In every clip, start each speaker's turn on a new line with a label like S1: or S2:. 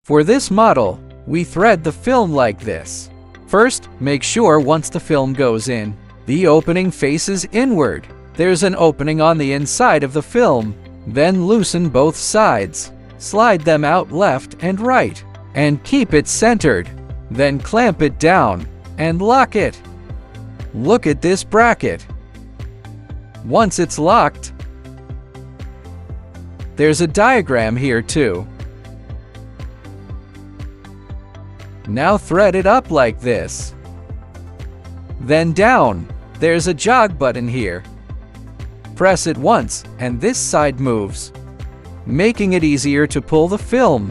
S1: For this model, we thread the film like this. First, make sure once the film goes in, the opening faces inward. There's an opening on the inside of the film. Then loosen both sides. Slide them out left and right, and keep it centered. Then clamp it down and lock it. Look at this bracket. Once it's locked, there's a diagram here too. Now thread it up like this. Then down. There's a jog button here. Press it once and this side moves, making it easier to pull the film.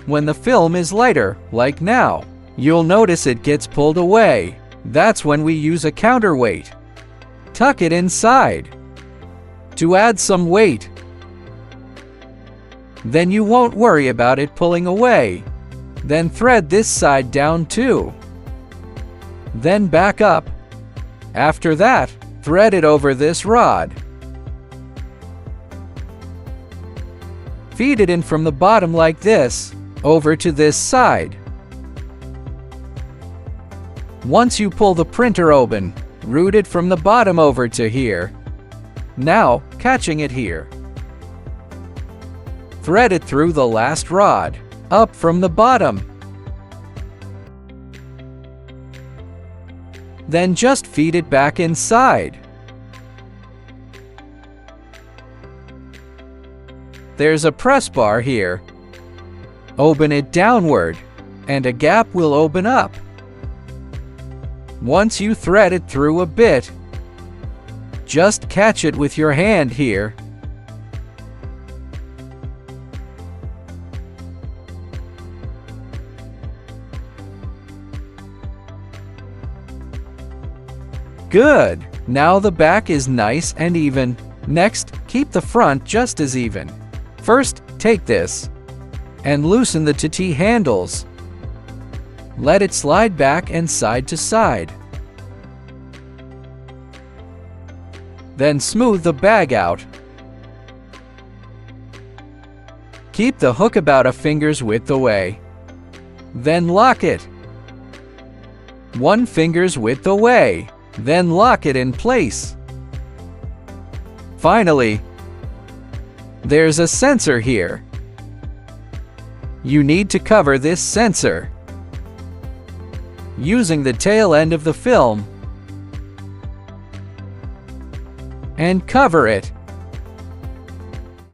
S1: When the film is lighter, like now, you'll notice it gets pulled away. That's when we use a counterweight. Tuck it inside to add some weight. Then you won't worry about it pulling away. Then thread this side down too. Then back up. After that, thread it over this rod. Feed it in from the bottom like this, over to this side. Once you pull the printer open, route it from the bottom over to here. Now, catching it here. Thread it through the last rod, up from the bottom. Then just feed it back inside. There's a press bar here. Open it downward, and a gap will open up. Once you thread it through a bit, just catch it with your hand here. Good! Now the back is nice and even. Next, keep the front just as even. First, take this and loosen the T handles. Let it slide back and side to side. Then smooth the bag out. Keep the hook about a finger's width away. Then lock it. 1 finger's width away. Then lock it in place. Finally, there's a sensor here. You need to cover this sensor using the tail end of the film and cover it.